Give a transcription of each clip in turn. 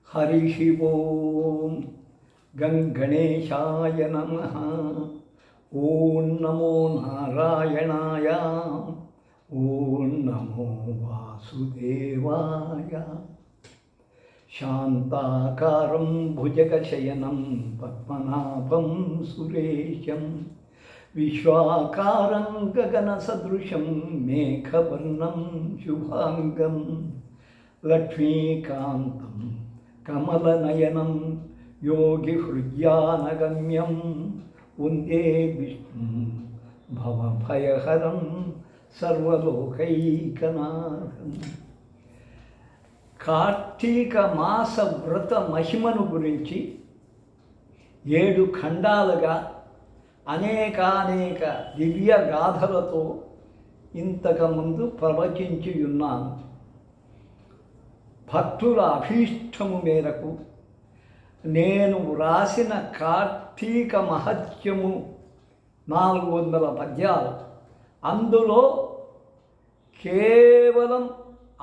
हरिः ओं गणेशाय नमः। ॐ नमो नारायणाय। ॐ नमो वासुदेवाय। शान्ताकारं भुजगशयनं पद्मनाभं सुरेशं विश्वाकारं गगनसदृशं मेघवर्णं शुभाङ्गं लक्ष्मीकान्तं कमलनयनं योगिहृद्यानगम्यं वन्दे विष्णुं भवभयहरं सर्वलोकैकनाथं। కార్తీక మాస వ్రత మహిమను గురించి 7 ఖండాలుగా అనేక దివ్య గాథలతో ఇంతకుముందు ప్రవచించి ఉన్నాను. భక్తుల అభీష్టము మేరకు నేను వ్రాసిన కార్తీక మహత్యము 400 పద్యాలు. అందులో కేవలం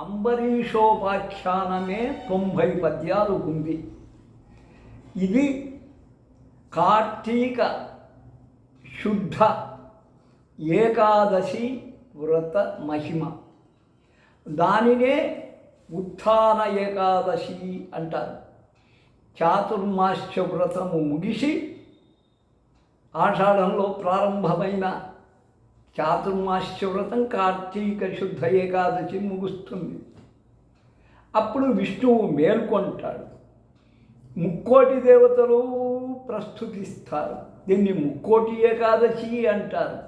అంబరీషోపాఖ్యానమే 90 పద్యాలు ఉంది. ఇది కార్తీక శుద్ధ ఏకాదశి వ్రత మహిమ. దానినే ఉత్థాన ఏకాదశి అంటారు. చాతుర్మాస్య వ్రతము ముగిసి ఆషాఢంలో ప్రారంభమైన చాతుర్మాస్య వ్రతం కార్తీక శుద్ధ ఏకాదశి ముగుస్తుంది. అప్పుడు విష్ణువు మేల్కొంటాడు. ముక్కోటి దేవతలు ప్రస్తుతిస్తారు. దీన్ని ముక్కోటి ఏకాదశి అంటారు.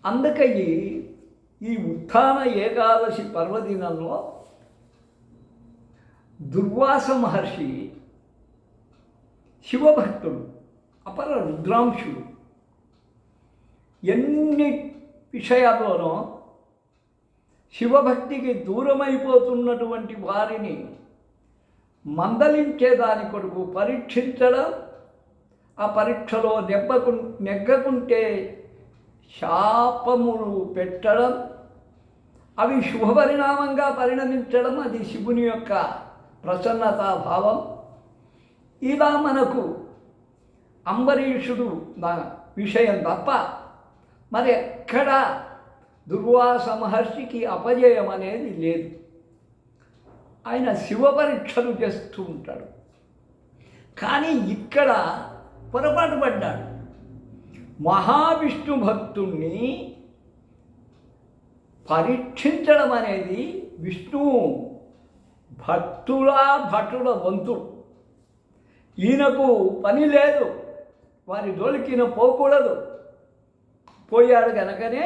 అందుకని ఈ ఉత్థాన ఏకాదశి పర్వదినంలో దుర్వాస మహర్షి శివభక్తుడు, అపర రుద్రాంశుడు, ఎన్ని విషయాల్లోనో శివభక్తికి దూరమైపోతున్నటువంటి వారిని మందలించేదాని కొరకు పరీక్షించడం, ఆ పరీక్షలో నెగ్గకుంటే శాపములు పెట్టడం, అవి శుభపరిణామంగా పరిణమించడం, అది శివుని యొక్క ప్రసన్నతాభావం. ఇలా మనకు అంబరీషుడు విషయం తప్ప మరి ఎక్కడ దుర్వాస మహర్షికి అపజయం అనేది లేదు. ఆయన శివ పరీక్షలు చేస్తూ ఉంటాడు. కానీ ఇక్కడ పొరపాటు పడ్డాడు. మహావిష్ణు భక్తుణ్ణి పరీక్షించడం అనేది విష్ణువు భటుల వంతు. ఈయనకు పని లేదు, వారి జోలికి పోకూడదు. పోయాడు కనుకనే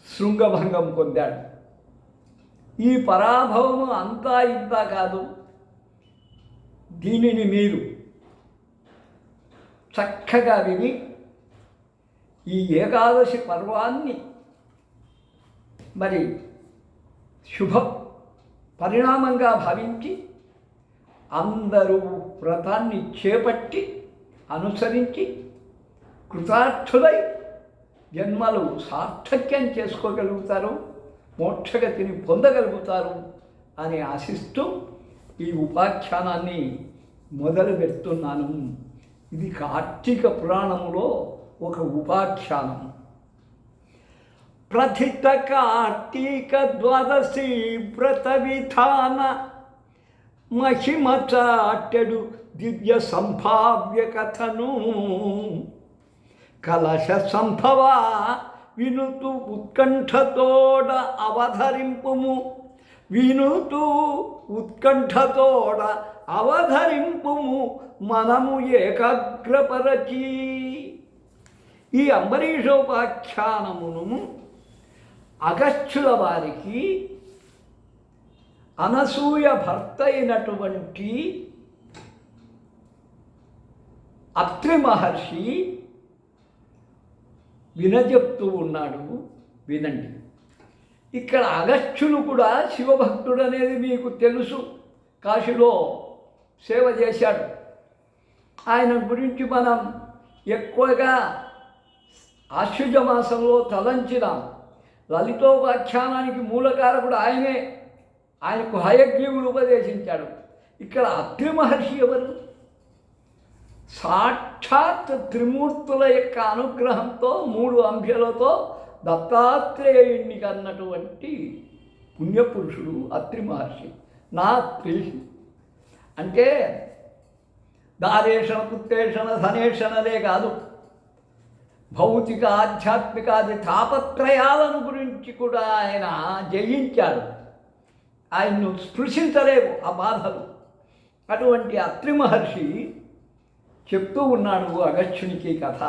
శృంగభంగం పొందాడు. ఈ పరాభవము అంతా ఇంత కాదు. దీనిని మీరు చక్కగా విని ఈ ఏకాదశి పర్వాన్ని మరి శుభ పరిణామంగా భావించి అందరూ వ్రతాన్ని చేపట్టి అనుసరించి కృతార్థులై జన్మలు సార్థక్యం చేసుకోగలుగుతారు, మోక్షగతిని పొందగలుగుతారు అని ఆశిస్తూ ఈ ఉపాఖ్యానాన్ని మొదలు పెడుతున్నాను. ఇది కార్తీక పురాణములో ఒక ఉపాఖ్యానం. ప్రథిత కార్తీక ద్వాదశి వ్రత విధాన మహిమ చాటెడు దివ్య సంభావ్య కథను కలశ సంభవ వినుతూ ఉత్కంఠతోడ అవధరింపుము. వినుతూ ఉత్కంఠతోడ అవధరింపుము మనము ఏకాగ్రపరచి. ఈ అంబరీషోపాఖ్యానమును అగస్త్యుల వారికి అనసూయ భర్త అయినటువంటి అత్రి మహర్షి వినజెప్తూ ఉన్నాడు. వినండి. ఇక్కడ అగస్త్యులు కూడా శివభక్తుడు అనేది మీకు తెలుసు. కాశీలో సేవ చేశాడు. ఆయన గురించి మనం ఎక్కువగా ఆశ్వజ మాసంలో తలంచినాం. లలితోపాఖ్యానానికి మూలకారకుడు ఆయనే. ఆయనకు హయగ్రీవుడు ఉపదేశించాడు. ఇక్కడ అత్రి మహర్షి ఎవరు? సాక్షాత్ త్రిమూర్తుల యొక్క అనుగ్రహంతో 3 అంశాలతో దత్తాత్రేయుణ్ణి కన్నటువంటి పుణ్యపురుషుడు అత్రి మహర్షి. నా అత్రి అంటే దారేషణ పుత్తేషణ ధనేషణలే కాదు, భౌతిక ఆధ్యాత్మికాది తాపత్రయాలను గురించి కూడా ఆయన జయించాడు. ఆయన్ను స్పృశించలేవు ఆ బాధలు. అటువంటి అత్రి మహర్షి చెప్తూ ఉన్నాడు అగస్త్యునికి కథ.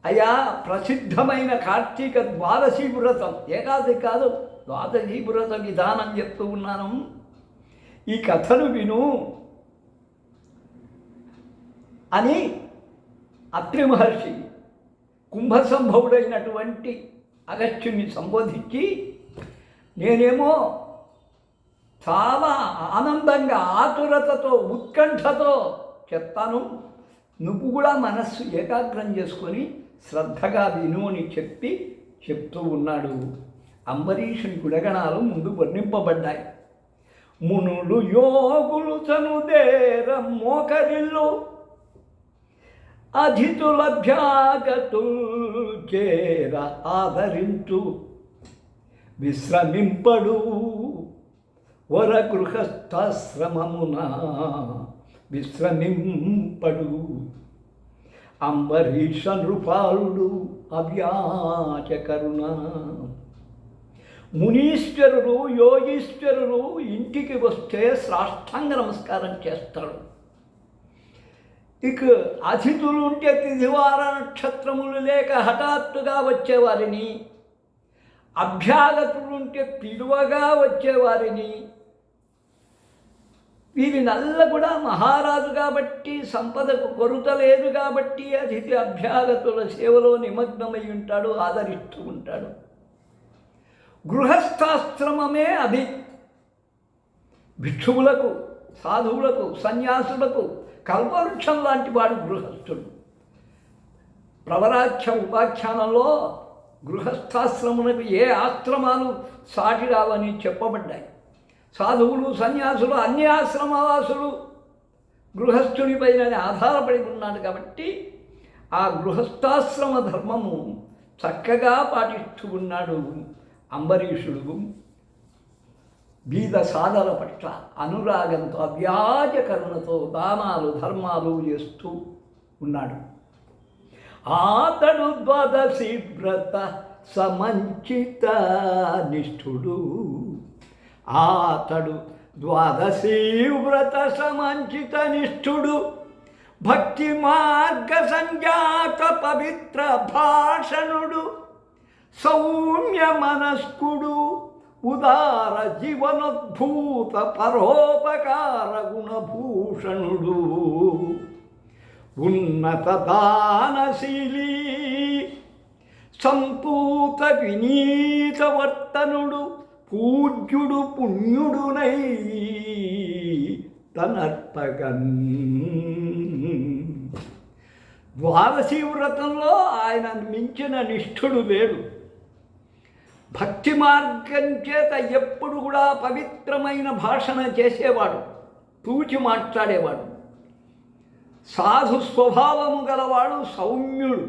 అయా, ప్రసిద్ధమైన కార్తీక ద్వాదశి వ్రతం, ఏకాదశి కాదు ద్వాదశి వ్రత విధానం చెప్తూ ఉన్నాను, ఈ కథను విను అని అత్రి మహర్షి కుంభసంభవుడైనటువంటి అగస్త్యుని సంబోధించి, నేనేమో చాలా ఆనందంగా ఆతురతతో ఉత్కంఠతో చెప్తాను, నువ్వు కూడా మనస్సు ఏకాగ్రం చేసుకొని శ్రద్ధగా విను అని చెప్తూ ఉన్నాడు. అంబరీషుని గుణగణాలు ముందు వర్ణింపబడ్డాయి. మునులు యోగులు చనుదేర మోకరిల్లు, అధితులభ్యాగతుల్ చేర ఆదరించు, విశ్రమింపడు వరగృహస్థాశ్రమమున విశ్రమింపడు. అంబరీష నృపాలుడు అవ్యాజ కరుణ. మునీశ్వరుడు యోగీశ్వరుడు ఇంటికి వస్తే సాష్టాంగ నమస్కారం చేస్తాడు. ఇక అతిథులు ఉంటే తిథివార నక్షత్రములు లేక హఠాత్తుగా వచ్చేవారిని, అభ్యాగతులుంటే పిలువగా వచ్చేవారిని, వీరినల్ల కూడా మహారాజు కాబట్టి సంపదకు కొరత లేదు కాబట్టి అతిథి అభ్యాగతుల సేవలో నిమగ్నమై ఉంటాడు, ఆదరిస్తూ ఉంటాడు. గృహస్థాశ్రమమే అది భిక్షువులకు, సాధువులకు, సన్యాసులకు కల్పవృక్షం లాంటి వాడు గృహస్థుడు. ప్రవరాఖ్య ఉపాఖ్యానంలో గృహస్థాశ్రమునకు ఏ ఆశ్రమాలు సాటి రావని చెప్పబడ్డాయి. సాధువులు, సన్యాసులు, అన్ని ఆశ్రమవాసులు గృహస్థుడిపైన ఆధారపడి ఉన్నాడు కాబట్టి ఆ గృహస్థాశ్రమ ధర్మము చక్కగా పాటిస్తూ ఉన్నాడు అంబరీషుడు. బీద సాధన పట్ల అనురాగంతో అవ్యాజ కరుణతో దానాలు ధర్మాలు చేస్తూ ఉన్నాడు. ఆతడు ద్వాదశి వ్రత సమంచిత నిష్ఠుడు. ఆతడు ద్వాదశి వ్రత సమంచిత నిష్ఠుడు, భక్తి మార్గ సంజాత పవిత్ర భాషణుడు, సౌమ్య మనస్కుడు, ఉదార జీవనోద్భూత పరోపకార గుణభూషణుడు, ఉన్నత దానశీలి, సంపూత వినీత వర్తనుడు, పూజ్యుడు పుణ్యుడునై తనర్పగన్. ద్వాదశి వ్రతంలో ఆయన మించిన నిష్ఠుడు లేడు. భక్తి మార్గం చేత ఎప్పుడు కూడా పవిత్రమైన భాషణ చేసేవాడు, తూచి మాట్లాడేవాడు, సాధు స్వభావము గలవాడు, సౌమ్యుడు,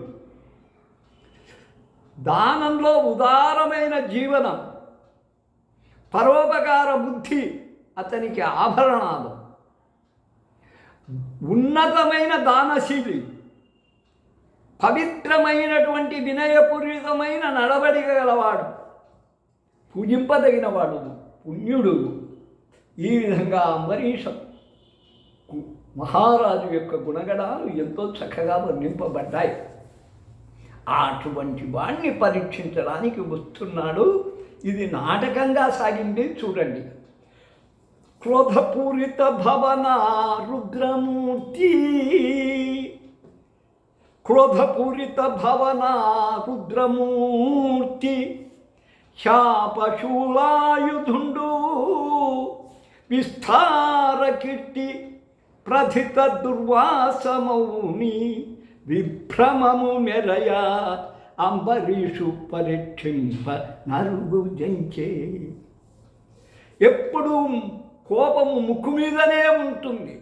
దానంలో ఉదారమైన జీవనం, పరోపకార బుద్ధి అతనికి ఆభరణాలు, ఉన్నతమైన దానశీలి, పవిత్రమైనటువంటి వినయపూరితమైన నడవడిక గలవాడు, పూజింపదగినవాడు, పుణ్యుడు. ఈ విధంగా అంబరీష మహారాజు యొక్క గుణగణాలు ఎంతో చక్కగా వర్ణింపబడ్డాయి. అటువంటి వాణ్ణి పరీక్షించడానికి వస్తున్నాడు. ఇది నాటకంగా సాగింది, చూడండి. క్రోధపూరిత భవన రుద్రమూర్తి, క్రోధపూరిత భవన రుద్రమూర్తి, శాపశూలాయుధుండు, విస్తార కీర్తి ప్రథిత దుర్వాసమౌని, విభ్రమము మెరయ అంబరీషు పరీక్షింప నరుగు జంచే. ఎప్పుడూ కోపము ముక్కు మీదనే ఉంటుంది.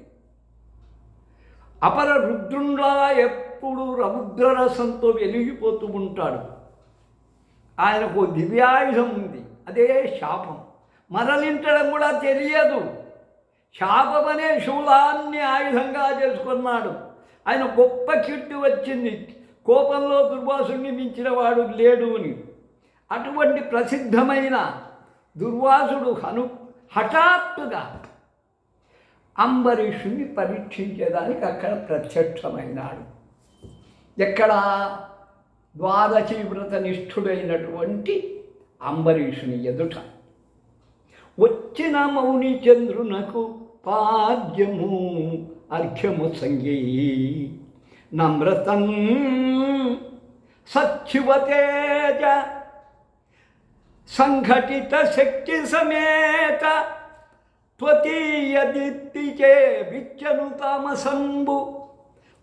అపర రుద్రుండా ఎప్పుడు రౌద్రరసంతో వెలిగిపోతూ ఉంటాడు. ఆయనకు దివ్యాయుధం ఉంది, అదే శాపం. మరలించడం కూడా తెలియదు. శాపం అనే శూలాన్ని ఆయుధంగా చేసుకున్నాడు. ఆయన గొప్ప కీర్తి వచ్చింది, కోపంలో దుర్వాసుని మించిన వాడు లేడు అని. అటువంటి ప్రసిద్ధమైన దుర్వాసుడు హఠాత్తుగా అంబరీషుని పరీక్షించేదానికి అక్కడ ప్రత్యక్షమైనాడు. ఎక్కడ? ద్వాదశి వ్రత నిష్ఠుడైనటువంటి అంబరీషుని ఎదుట. వచ్చిన మౌని చంద్రునకు పాద్యము అర్ఘ్యము సంగీ నమ్రతం సచ్చివతేజ సంఘటిత శక్తి సమేత త్వతీయ దీప్తిచే విచ్చను తామసంబు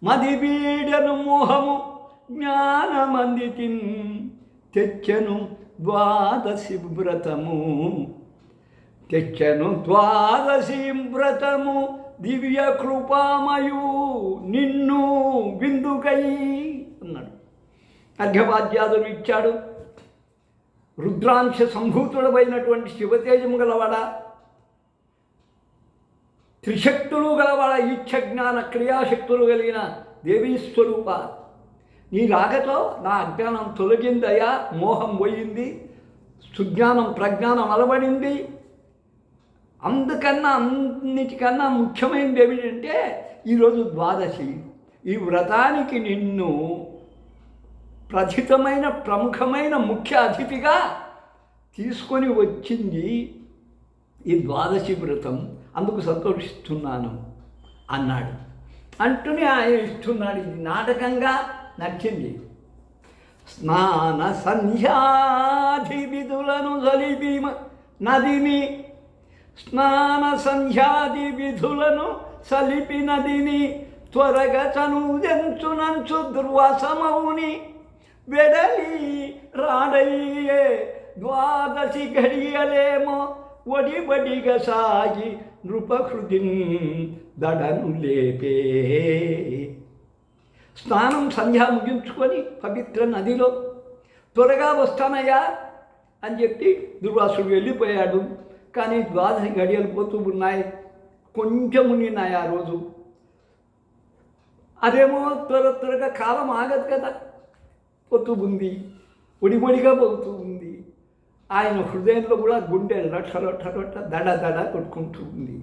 మదిబీడను మోహము జ్ఞానమందితిన్ తెచ్చను ద్వాదశి వ్రతము దివ్య కృపామయు నిన్ను విందుకై అన్నాడు. అర్ఘ్యపాద్యాదులు ఇచ్చాడు. రుద్రాంశ సంభూతుడమైనటువంటి శివతేజము గలవాడ, త్రిశక్తులు గలవాడ, ఈచ్ఛ జ్ఞాన క్రియాశక్తులు కలిగిన దేవీ స్వరూప, నీ రాకతో నా అజ్ఞానం తొలగిందయా, మోహం పోయింది, సుజ్ఞానం ప్రజ్ఞానం అలవడింది. అందుకన్నా అన్నిటికన్నా ముఖ్యమైనది ఏమిటంటే ఈరోజు ద్వాదశి. ఈ వ్రతానికి నిన్ను ప్రథితమైన ప్రముఖమైన ముఖ్య అతిథిగా తీసుకొని వచ్చింది ఈ ద్వాదశి వ్రతం, అందుకు సంతోషిస్తున్నాను అన్నాడు. అంటూనే ఆయన ఇస్తున్నాడు. ఇది నాటకంగా నచ్చింది. స్నాన సంధ్యాధి విధులను సలిపి నదిని, స్నాన సంధ్యాది విధులను సలిపి నదిని త్వరగా చనుదెంచునంచు దుర్వాసమౌని వెడలి రాడయ్యే ద్వాదశి ఘడియలేమో ఒడిబడిగా సాగి నృపహృదిన్ దడను లేపే. స్నానం సంధ్యా ముగించుకొని పవిత్ర నదిలో త్వరగా వస్తానయ్యా అని చెప్పి దుర్వాసుడు వెళ్ళిపోయాడు. కానీ ద్వాదశి గడియలు పోతూ ఉన్నాయి. కొంచెం ఉన్నాయి ఆ రోజు. అదేమో త్వరగా కాలం ఆగదు కదా, పోతూ ఉంది, ఒడిబడిగా పోతూ ఉంది. ఆయన హృదయంలో కూడా గుండె లొట్ట లొట్ట లొట్ట దడ దడ కొట్టుకుంటూ ఉంది.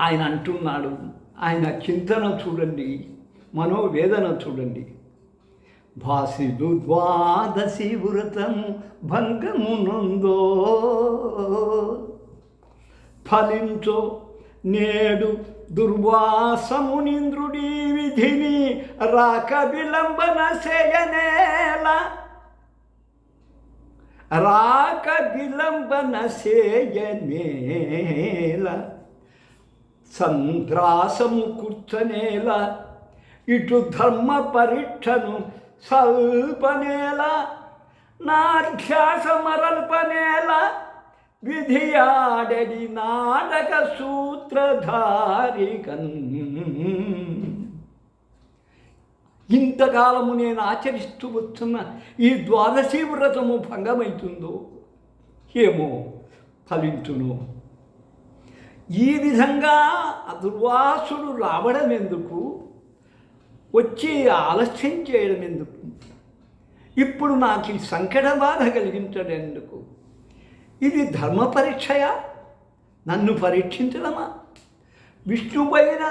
ఆయన అంటున్నాడు, ఆయన చింతన చూడండి, మనోవేదన చూడండి. భాసిదు ద్వాదశి వ్రతము భంగమునందో ఫలించో నేడు దుర్వాసమునింద్రుడి విధిని రాక విలంబన చేయనేల, రాక విలంబన చేయనేల, సంద్రాసము కూర్చనేల, ఇటు ధర్మ పరీక్షను సల్పనేల, నాధ్యాస మరల్పనేల, విధియాడడి నాటక సూత్రధారికన్. ఇంతకాలము నేను ఆచరిస్తూ వస్తున్న ఈ ద్వాదశి వ్రతము భంగమవుతుందో ఏమో, ఫలించును. ఈ విధంగా దుర్వాసుడు రావడం ఎందుకు, వచ్చి ఆలస్యం చేయడం ఎందుకు, ఇప్పుడు నాకు ఈ సంకట బాధ కలిగించడం ఎందుకు? ఇది ధర్మ పరీక్షయా? నన్ను పరీక్షించడమా? విష్ణుపైన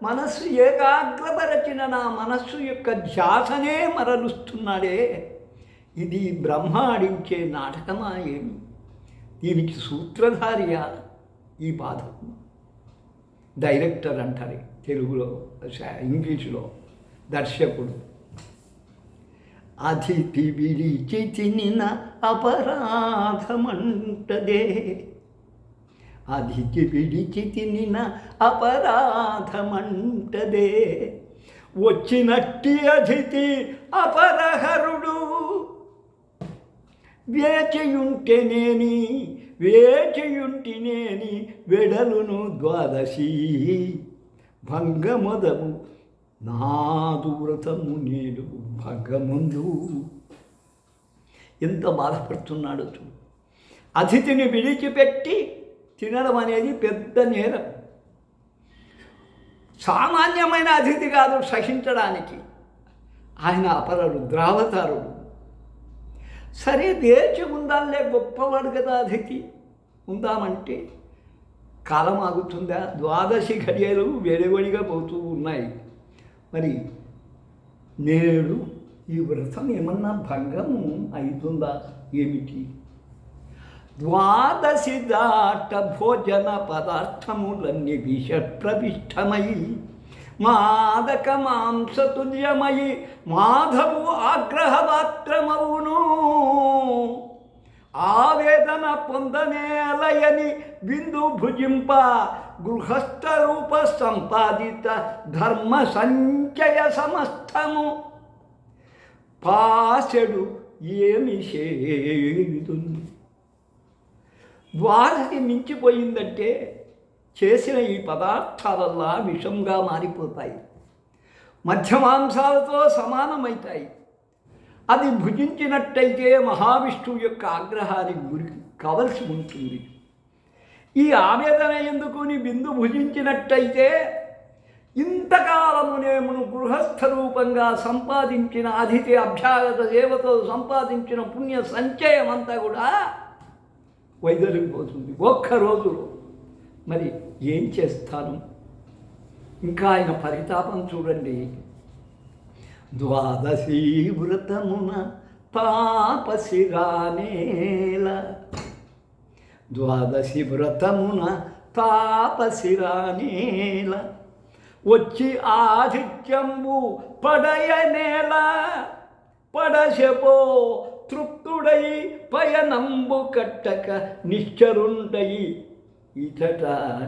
మనస్సు ఏకాగ్రపరచిన నా మనస్సు యొక్క ధ్యాసనే మరలుస్తున్నాడే. ఇది బ్రహ్మ ఆడించే నాటకమా ఏమి? దీనికి సూత్రధారియా ఈ బాధ? డైరెక్టర్ అంటారు తెలుగులో, ఇంగ్లీషులో దర్శకుడు. అతిథి విడిచి తినిన అపరాధమంటదే, అతిథి విడిచి తినిన అపరాధమంటదే, వచ్చినట్టి అతిథి అపరహరుడు వేచియుంటేనేని వేచియుంటినేని వెడలును ద్వాదశి భంగమొదము నాదు వ్రతము నేడు భంగముందు. ఎంత బాధపడుతున్నాడు చూడు. అతిథిని విడిచిపెట్టి తినడం అనేది పెద్ద నేరం. సామాన్యమైన అతిథి కాదు సహించడానికి. ఆయన అపరరుద్రావతారుడు. సరే వేచి ఉందాలే, గొప్పవాడు కదా అతిథి, ఉందామంటే కాలం ఆగుతుందా? ద్వాదశి ఘడియలు వేడివడిగా పోతూ ఉన్నాయి. మరి నేడు ఈ వ్రతం ఏమన్నా భంగము అవుతుందా ఏమిటి? ద్వాదశి దాట భోజన పదార్థములన్నీ విషప్రవిష్టమై మాదక మాంసతుల్యమయి మాధవు ఆగ్రహపాత్రమవును. ఆవేదన పొందనేలయని విందు భుజింప గృహస్థ రూప సంపాదిత ధర్మ సంచయ సమస్తము పాసెడు ఏమి చేయుదు. ద్వాదశి మించిపోయిందంటే చేసిన ఈ పదార్థాలల్లా విషంగా మారిపోతాయి, మధ్యమాంసాలతో సమానమవుతాయి. అది భుజించినట్టయితే మహావిష్ణువు యొక్క ఆగ్రహానికి గురి కావలసి ఉంటుంది. ఈ ఆవేదన ఎందుకుని బిందు భుజించినట్టయితే ఇంతకాలము నేను గృహస్థ రూపంగా సంపాదించిన అతిథి అభ్యాగత సేవతో సంపాదించిన పుణ్య సంచయం అంతా కూడా వైదొలిగిపోతుంది ఒక్కరోజులో. మరి ఏం చేస్తాను? ఇంకా ఆయన పరితాపం చూడండి. ద్వాదశి వ్రతమున తాపసిరానేల, ద్వాదశి వ్రతమున తాపసిరానేల వచ్చి ఆతిథ్యంబు పడయనేల పడశపో తృప్తుడై పయనంబు కట్టక నిశ్చరుండయి ఇతట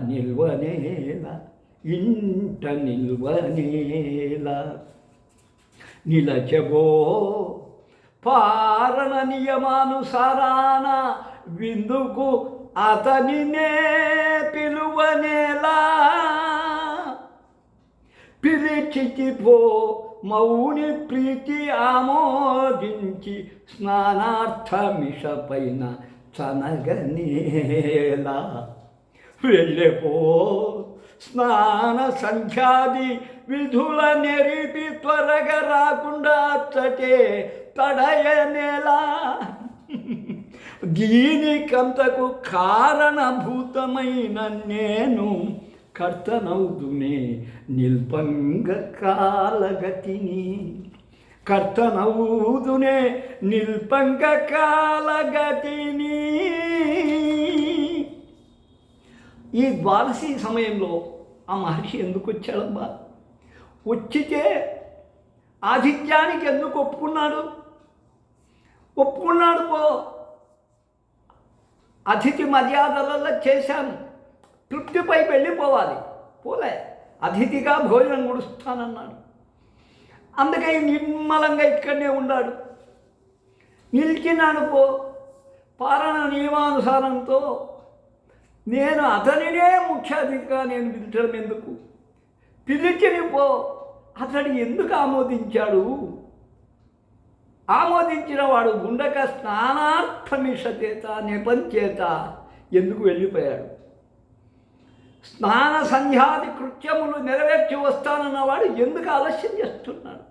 నిల్వనేల ఇంట నిల్వనేల నిలచబో పారణ నియమానుసారాన విందుకు అతనినే పిలువనేలా పిలిచిపో మౌని ప్రీతి ఆమోదించి స్నానార్థమిష పైన చనగనేలా వెళ్ళిపో స్నాన సంధ్యాది విధుల నెరిపి త్వరగా రాకుండా అచ్చటే తడయనేలా దీనికంతకు కారణభూతమైన నేను కర్తనౌదునే నిల్పంగ కాలగతిని కర్తనౌదునే నిల్పంగ కాలగతిని. ఈ ద్వాదశి సమయంలో ఆ మహర్షి ఎందుకు వచ్చాడబ్బా? వచ్చితే ఆతిథ్యానికి ఎందుకు ఒప్పుకున్నాడు? ఒప్పుకున్నాడు పో, అతిథి మర్యాదలలో చేశాను, తృప్తిపై వెళ్ళిపోవాలి. పోలే, అతిథిగా భోజనం గుడుస్తానన్నాడు. అందుకే నిర్మలంగా ఇక్కడనే ఉన్నాడు. నిలిచినాడు పో, పాలన నియమానుసారంతో నేను అతనినే ముఖ్య అతిథిగా నేను పిలిచడం ఎందుకు? పిలిచిని పో, అతడు ఎందుకు ఆమోదించాడు? ఆమోదించిన వాడు గుండక స్నానార్థమిష చేత నెపంచేత ఎందుకు వెళ్ళిపోయాడు? స్నాన సంధ్యాది కృత్యములు నెరవేర్చి వస్తానన్నవాడు ఎందుకు ఆలస్యం చేస్తున్నాడు?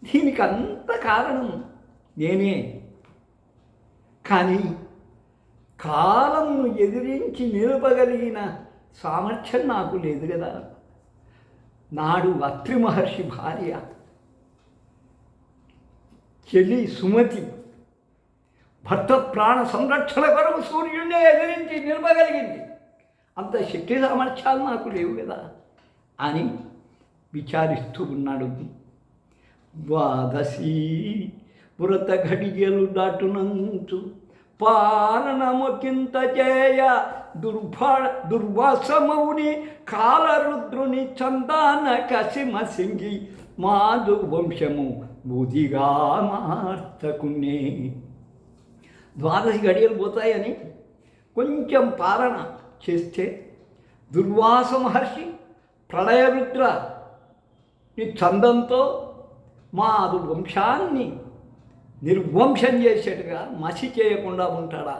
దీనికి అంత కారణం నేనే. కానీ కాలంను ఎదిరించి నిలపగలిగిన సామర్థ్యం నాకు లేదు కదా. నాడు అత్రి మహర్షి భార్య చెల్లి సుమతి భర్త ప్రాణ సంరక్షణ కొరకు సూర్యుడినే ఎదిరించి నిలపగలిగింది. అంత శక్తి సామర్థ్యాలు నాకు లేవు కదా అని విచారిస్తూ ఉన్నాడు. ద్వాదశి వ్రత ఘడియలు దాటునంచు పాలనముకింత చేయ దుర్వాసమౌని కాలరుద్రుని చందాన కసిమ సింగి మాధు వంశము బుధిగా మార్తకునే. ద్వాదశి గడియలు పోతాయని కొంచెం పాలన చేస్తే దుర్వాస మహర్షి ప్రళయరుద్ర ఈ చందంతో మా వంశాన్ని నిర్వంశం చేసేట్టుగా మసి చేయకుండా ఉంటాడా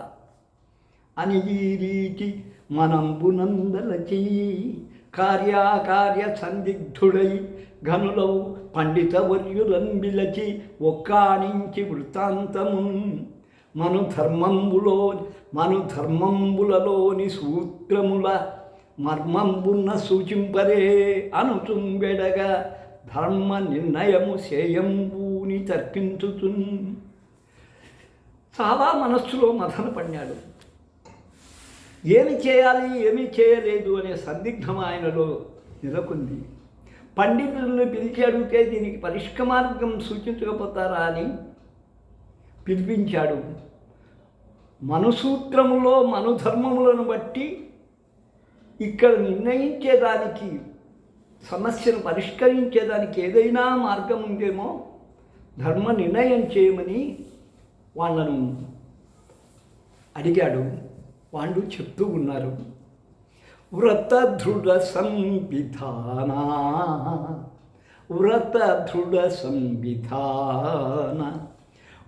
అని ఈ రీతి మనంబునందలచి కార్యాకార్య సందిగ్ధుడై ఘనులవు పండితవర్యులను విలచి ఒక్కానించి వృత్తాంతము మనుధర్మంబులలోని సూత్రముల మర్మంబున్న సూచింపరే అనుచుంబెడగా ధర్మ నిర్ణయము సేయంబూని తర్పించుచున్. చాలా మనస్సులో మథన పడినాడు. ఏమి చేయాలి ఏమి చేయలేదు అనే సందిగ్ధం ఆయనలో నెలకొంది. పండితులను పిలిచి అడిగితే దీనికి పరిష్కారం సూచించకపోతారా అని పిలిపించాడు. మనుసూత్రములో మనుధర్మములను బట్టి ఇక్కడ నిర్ణయించేదానికి, సమస్యను పరిష్కరించేదానికి ఏదైనా మార్గం ఉందేమో ధర్మ నిర్ణయం చేయమని వాళ్ళను అడిగాడు. వాళ్ళు చెప్తూ ఉన్నారు. వ్రత దృఢ సంవిధాన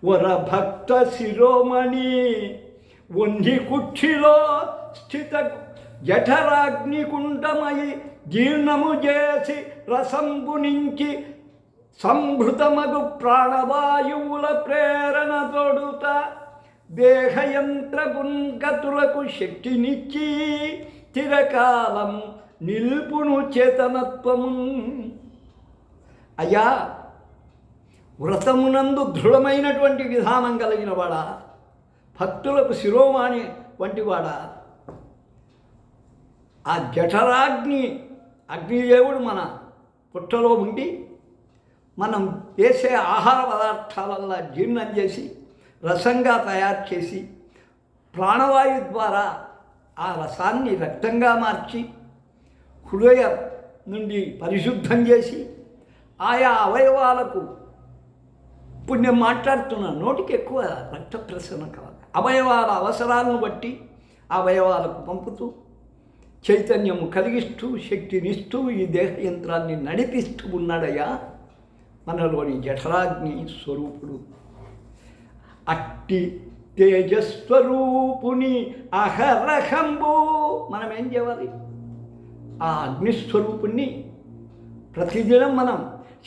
వరభక్త శిరోమణి వన్హి కుక్షిలో స్థిత జఠరాగ్నికుండమై జీర్ణము చేసి రసంబు నుంచి సంభృతమగు ప్రాణవాయువుల ప్రేరణ తోడుత దేహయంత్రపుంగతులకు శక్తినిచ్చి చిరకాలం నిల్పును చేతనత్వము. అయ్యా, వ్రతమునందు దృఢమైనటువంటి విధానం కలిగిన వాడా, భక్తులకు శిరోమాణి వంటివాడా, ఆ అగ్నిదేవుడు మన పుట్టలో ఉండి మనం వేసే ఆహార పదార్థాలల్లా జీర్ణం చేసి రసంగా తయారు చేసి ప్రాణవాయు ద్వారా ఆ రసాన్ని రక్తంగా మార్చి హృదయం నుండి పరిశుద్ధం చేసి ఆయా అవయవాలకు, పుణ్యం మాట్లాడుతున్న నోటికి ఎక్కువ రక్త ప్రసరణ కావాలి, అవయవాల అవసరాలను బట్టి అవయవాలకు పంపుతూ చైతన్యము కలిగిస్తూ శక్తినిస్తూ ఈ దేహ యంత్రాన్ని నడిపిస్తూ ఉన్నాడయ్యా మనలోని జఠరాగ్ని స్వరూపుడు. అట్టి తేజస్వరూపుని అహరహంబు మనం ఏం చేయాలి? ఆ అగ్నిస్వరూపుణ్ణి ప్రతిదినం మనం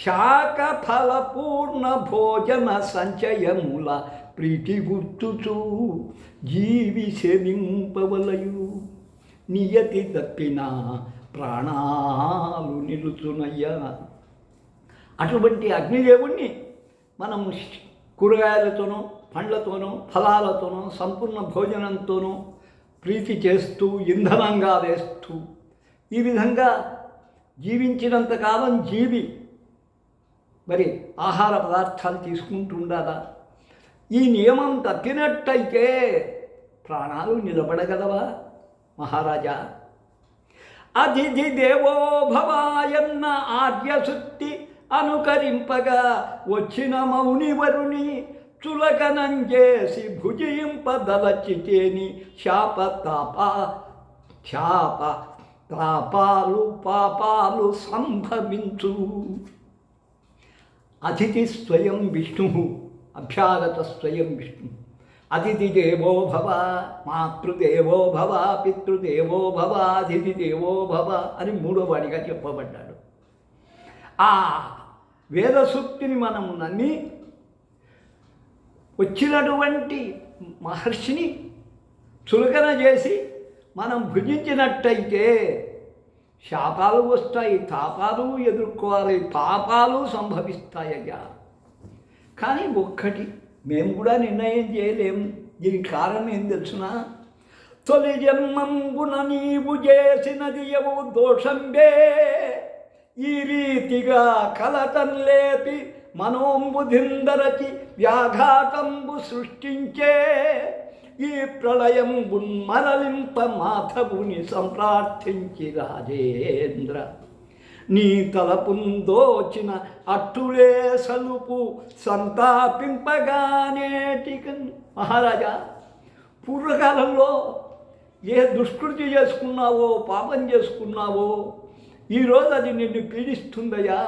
శాఖ ఫలపూర్ణ భోజన సంచయముల ప్రీతి గుర్తుచూ జీవి సేవింపవలయు. నియతి తప్పిన ప్రాణాలు నిలుచునయ్యా. అటువంటి అగ్నిదేవుణ్ణి మనం కూరగాయలతోనూ పండ్లతోనూ ఫలాలతోనూ సంపూర్ణ భోజనంతోనూ ప్రీతి చేస్తూ ఇంధనంగా వేస్తూ ఈ విధంగా జీవించినంతకాలం జీవి మరి ఆహార పదార్థాలు తీసుకుంటూ ఉండాలా? ఈ నియమం తప్పినట్టయితే ప్రాణాలు నిలబడగలవా మహారాజా? అతిథి దేవో భవాయన్న ఆర్యశుద్ధి అనుకరింపగా వచ్చిన మౌనివరుని చులకనం చేసి భుజింపదలచితేని తాపాలు పాపాలు సంభవించు. అతిథి స్వయం విష్ణు, అభ్యాగత స్వయం విష్ణు. అతిథి దేవో భవ, మాతృదేవో భవ, పితృదేవో భవ, అతిథి దేవో భవ అని మూడోవాడిగా చెప్పబడ్డాడు. ఆ వేద సూక్తిని మనము నమ్మి వచ్చినటువంటి మహర్షిని చులకన చేసి మనం భుజించినట్టయితే శాపాలు వస్తాయి, తాపాలు ఎదుర్కోవాలి, పాపాలు సంభవిస్తాయ్యా. కానీ ఒక్కటి మేము కూడా నిర్ణయం చేయలేము. దీనికి కారణం ఏం తెలుసునా? తొలి జన్మంబున నీవు చేసినది ఎవు దోషంబే. ఈ రీతిగా కలతం లేపి మనోంబుధిందరచి వ్యాఘాతంబు సృష్టించే ఈ ప్రళయంబు మరలింప మాధవుని సంప్రార్థించి రాజేంద్ర. నీ తలపుందోచిన అట్టులే సలుపు సంతాపింపగానేటికన్. మహారాజా, పూర్వకాలంలో ఏ దుష్కృతి చేసుకున్నావో, పాపం చేసుకున్నావో, ఈరోజు అది నిన్ను పీడిస్తుందయ్యా.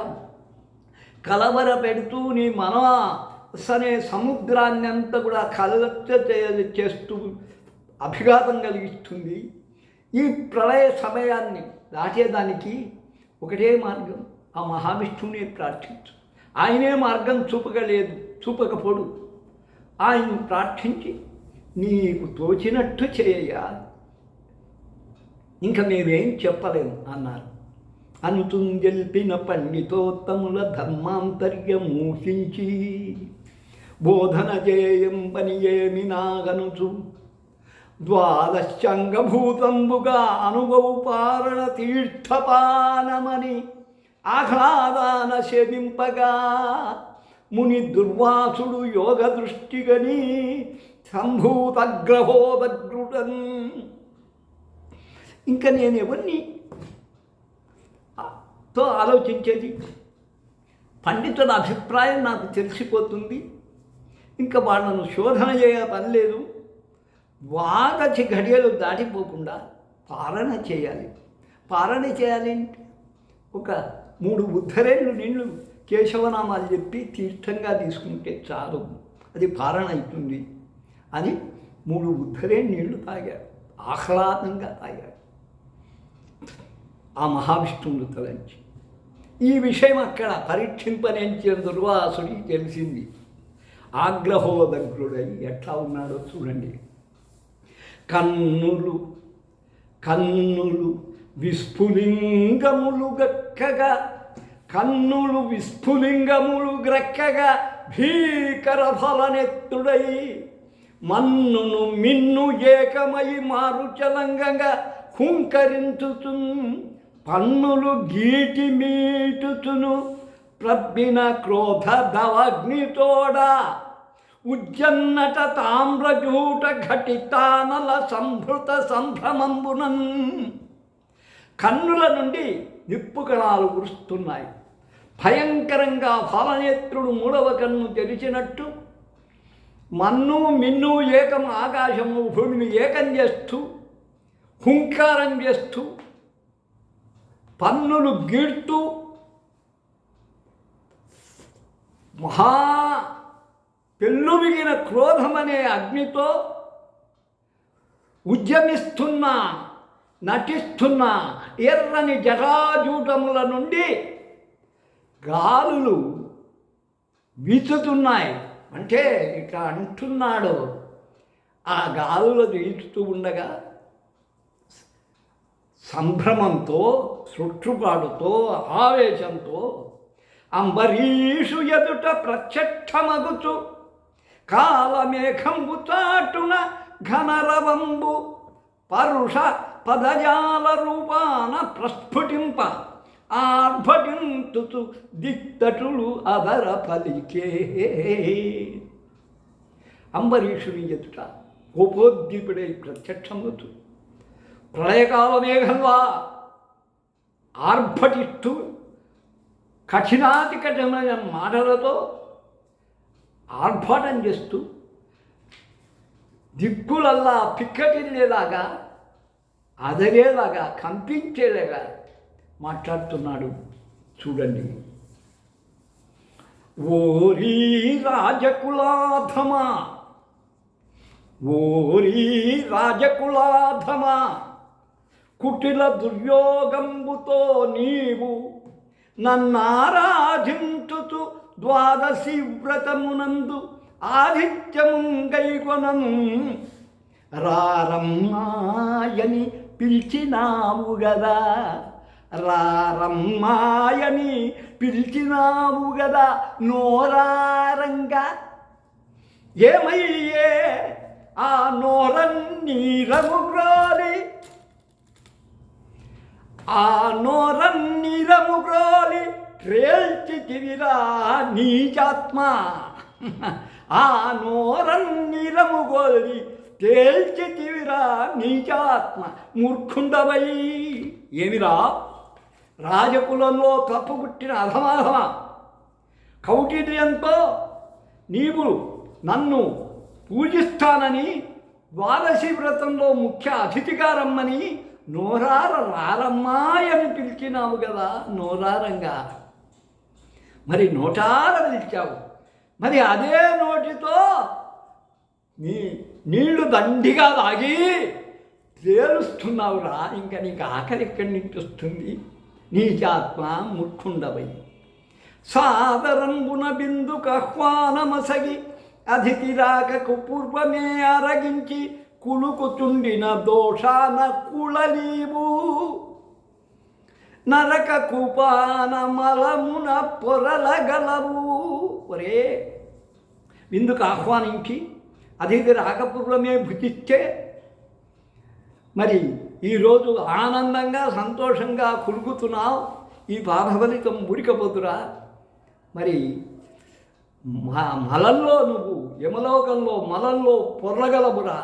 కలవర పెడుతూ నీ మనసనే సముద్రాన్ని అంతా కూడా కలత చేస్తూ అభిఘాతం కలిగిస్తుంది. ఈ ప్రళయ సమయాన్ని దాటేదానికి ఒకటే మార్గం, ఆ మహావిష్ణువుని ప్రార్థించు. ఆయనే మార్గం చూపకపోడు. ఆయన్ని ప్రార్థించి నీకు తోచినట్టు చేయయ్యా, ఇంకా మేమేం చెప్పలేము అన్నారు. అనుతుంజల్పిన పండితోత్తముల ధర్మాంతర్యమూషించి బోధన చేయం పని ఏమి నాగనుచు ద్వాదశాంగభూతంబుగా అనుభవ పారణ తీర్థపానమని ఆహ్లాదాన సేవింపగా ముని దుర్వాసుడు యోగ దృష్టిగని సంభూతగ్రహోదగ్రుడన్. ఇంకా నేను ఎవరిని తో ఆలోచించేది? పండితుల అభిప్రాయం నాకు తెలిసిపోతుంది. ఇంకా వాళ్ళను శోధన చేయ పని లేదు. ద్వాదశి ఘడియలు దాటిపోకుండా పారణ చేయాలి. పారణ చేయాలి అంటే ఒక 3 ఉద్ధరేళ్ళు నీళ్ళు కేశవనామాలు చెప్పి తీర్థంగా తీసుకుంటే చాలు, అది పారణ అవుతుంది అని 3 ఉద్ధరేళ్ళు నీళ్లు తాగాడు. ఆహ్లాదంగా తాగాడు ఆ మహావిష్ణువును తలంచి. ఈ విషయం అక్కడ పరీక్షింపనించిన దుర్వాసుడికి తెలిసింది. ఆగ్రహోదగ్రుడై ఎట్లా ఉన్నాడో చూడండి. కన్నులు విస్ఫులింగములు గక్కగా, కన్నులు విస్ఫులింగములు గ్రక్కగా భీకర ఫలనెత్తుడై మన్నును మిన్ను ఏకమై మారుచలంగగా హుంకరించుతు పన్నులు గీటి మీటుతును ప్రబ్బిన క్రోధ దవగ్నితోడ ఉజ్జన్నట తామ్రజూట ఘటితానల సంభృత సంభ్రమంబునన్. కన్నుల నుండి నిప్పు కణాలు కురుస్తున్నాయి. భయంకరంగా ఫలనేత్రుడు 3వ కన్ను తెరిచినట్టు మన్ను మిన్ను ఏకం ఆకాశము భూమిని ఏకం చేస్తూ హుంకారం చేస్తూ పన్నులు గీడుతూ మహా పెళ్ళుమిగిన క్రోధమనే అగ్నితో ఉద్యమిస్తున్నా నటిస్తున్న ఎర్రని జటాజూటముల నుండి గాలులు వీచుతున్నాయి. అంటే ఇట్లా అంటున్నాడు. ఆ గాలులు వీచుతూ ఉండగా సంభ్రమంతో, సృష్టిపాటుతో, ఆవేశంతో అంబరీషు ఎదుట ప్రత్యక్షమగుచు కాలమేఘంబు చాటున ఘనరవంబు పరుష పదజాల రూపాన ప్రస్ఫుటింప ఆర్భటింతుచు దిక్తటులు అదర పలికే. అంబరీషుని ఎదుట కోపోద్దీపుడై ప్రత్యక్షమవుతూ ప్రళయకాల మేఘంలా ఆర్భటిస్తూ కఠినాతి కఠినమైన మాటలతో ఆర్భాటం చేస్తూ దిక్కులల్లా పిక్కటిల్లేలాగా, అదరేలాగా, కంపించేలాగా మాట్లాడుతున్నాడు. చూడండి. ఓరీ రాజకులాధమా, ఓరీ రాజకులాధమా, కుటిల దుర్యోగంబుతో నీవు నన్నారాధించుతు ద్వాదశి వ్రతమునందు ఆదిత్యముంగైకొనను రారమ్మాయని పిలిచినావు గదా, రారమ్మాయని పిలిచినావు గదా నోరారంగా. ఏమయ్యే ఆ నోరన్నీరము గ్రోలి, ఆ నోరన్నీరము గ్రోలి ప్రేల్చితివిరా నీచాత్మ. ఆ నోరన్నీరము గోలి తేల్చితివిరా నీచాత్మ. మూర్ఖుండవై ఏమిరా, రాజకులంలో తప్పుపుట్టిన అధమాధమ, కౌటిల్యంతో నీవు నన్ను పూజిస్తానని ద్వాదశి వ్రతంలో ముఖ్య అతిథిగా రమ్మని నోరార రారమ్మాయి అని పిలిచినావు కదా నోరారంగా. మరి నోటార పిలిచావు, మరి అదే నోటితో నీళ్లు దండిగా తాగి తేలుస్తున్నావురా. ఇంకా నీకు ఆకలి ఎక్కడి నుంచి వస్తుంది? నీచాత్మ ముట్టుండవై సాదరంబున బిందుకు ఆహ్వానమసగి అతిథి రాకకు పూర్వమే అరగించి కులుకుచుండిన దోషాన కుళలీవు నరక కుపాన మలమున పొరలగలవు. ఒరే, విందుకు ఆహ్వానించి అతిథి రాకపూర్వమే భుజిస్తే మరి ఈరోజు ఆనందంగా సంతోషంగా కులుకుతున్నావు. ఈ పాపఫలితం ఉడికపోతురా. మరి మలంలో నువ్వు యమలోకంలో మలంలో పొర్లగలవురా.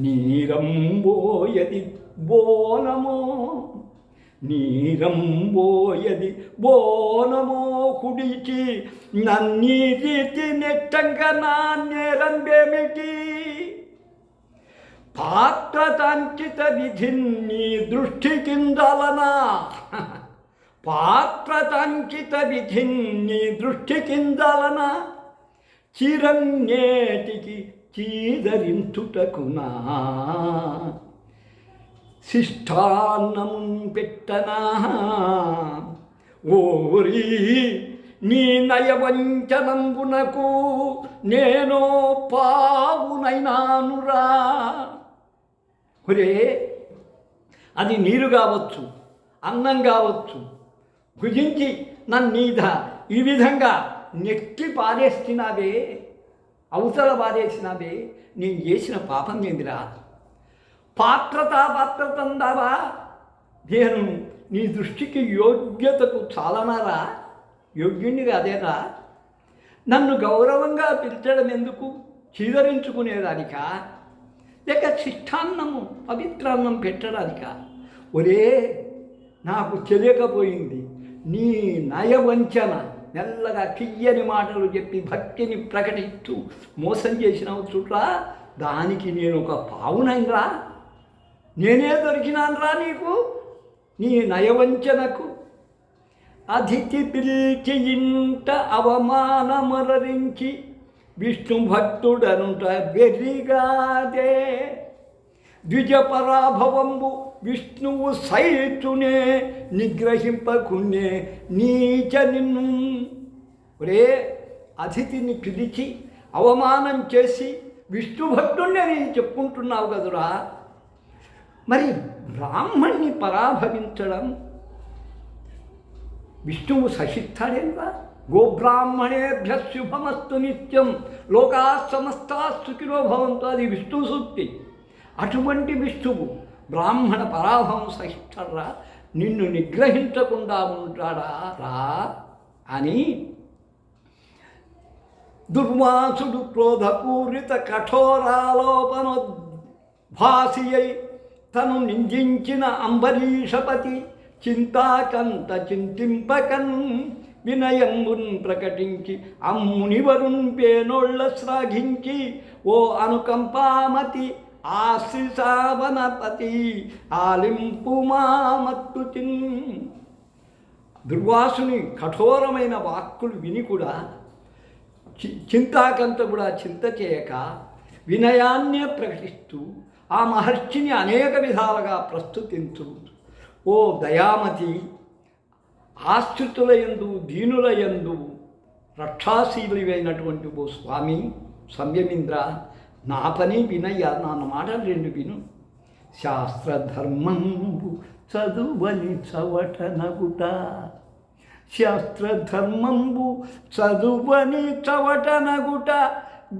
నీరంబోయది బోనమో నీరంబోయది బోనమో కుడిచి నన్నీ రీతి నెట్టంగా నా నేరంబేమిటి పాత్రతాంకిత విధిని దృష్టి కిందలనా పాత్రతాంకిత విధిని దృష్టి కిందలనా చిరన్నేటికి చీదరించుటకునా శిష్టాన్నమున్ పెట్టనా. ఓరి నీ నయవంచనంబునకు నేనో పావునైనానురా. ఒరే, అది నీరు కావచ్చు, అన్నం కావచ్చు, భుజించి నన్నీద ఈ విధంగా నెక్కి పారేసినావే, అవతల పారేసినావే. నేను చేసిన పాపం ఏందిరా? పాత్రతందావా? నేను నీ దృష్టికి యోగ్యతకు చాలనారా? యోగ్యుణ్ణి కాదేరా? నన్ను గౌరవంగా పిలిచడం ఎందుకు? చీదరించుకునేదానికా, లేక శిష్టాన్నము పవిత్రాన్నం పెట్టడానికా? ఒరే, నాకు తెలియకపోయింది. నీ నయవంచన, మెల్లగా తియ్యని మాటలు చెప్పి భక్తిని ప్రకటిస్తూ మోసం చేసినావు చూట్రా. దానికి నేను ఒక పావునైనరా? నేనే దొరికినానరా నీకు? నీ నయవంచనకు అతిథి పిలిచి ఇంట అవమానమరరించి విష్ణు భక్తుడనుట వెర్రిగాదే. ద్విజపరాభవంబు విష్ణువు సైతునే నిగ్రహింపకునే నీచ నిన్ను. ఒరే, అతిథిని పిలిచి అవమానం చేసి విష్ణు భక్తుడిని అని చెప్పుకుంటున్నావు కదురా. మరి బ్రాహ్మణ్ణి పరాభవించడం విష్ణువు సహిస్తాడేంద్రా? గోబ్రాహ్మణేభ్య శుభమస్తు నిత్యం లోకా సమస్తా సుఖినో భవంతు. అది విష్ణువు సూక్తి. అటువంటి విష్ణువు బ్రాహ్మణ పరాభవం సహిస్తారా? నిన్ను నిగ్రహించకుండా ఉంటాడా రా అని దుర్వాసుడు క్రోధపూరిత కఠోరాలోపనోద్భాసి అయి తను నిందించిన అంబరీషపతి చింతాకంత చింతింపకన్ వినయంబున్ ప్రకటించి అమ్మునివరున్ పేనోళ్ళ శ్లాఘించి ఓ అనుకంపామతి ఆశ్రిసావనపతి ఆలింపు మామత్తు దుర్వాసుని కఠోరమైన వాక్కులు విని కూడా చింతాకంత కూడా చింత చేయక వినయాన్నే ప్రకటిస్తూ ఆ మహర్షిని అనేక విధాలుగా ప్రస్తుతించు. ఓ దయామతి, ఆశ్రితులయందు దీనులయందు రక్షాశీలువైనటువంటి ఓ స్వామి సంయమీంద్ర, నా పని వినయ్యా, నా మాటలు రెండు విను. శాస్త్రధర్మంబు చదువని చవటనగుట, శాస్త్రధర్మంబు చదువని చవటనగుట,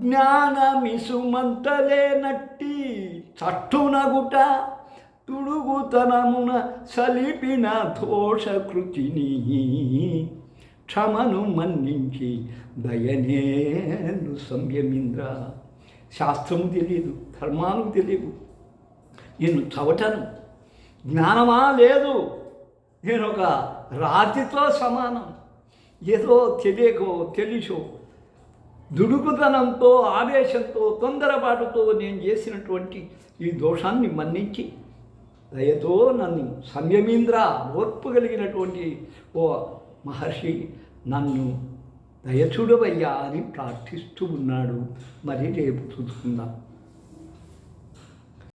జ్ఞానమిసుమంతలేనట్టి చట్టునగుట, తుడుగుతనమున సలిపిన దోషకృతిని క్షమను మన్నించి దయనేను సంయమీంద్ర. శాస్త్రము తెలియదు, ధర్మాలు తెలియదు, నేను చవటను, జ్ఞానమా లేదు, నేను ఒక రాతితో సమానం. ఏదో తెలియకో తెలుసో దుడుకుతనంతో, ఆవేశంతో, తొందరపాటుతో నేను చేసినటువంటి ఈ దోషాన్ని మన్నించి దయతో నన్ను సంయమీంద్ర, ఓర్పు కలిగినటువంటి ఓ మహర్షి నన్ను దయచూడవయ్యా అని ప్రార్థిస్తూ ఉన్నాడు. మరి రేపు చూసుకుందాం.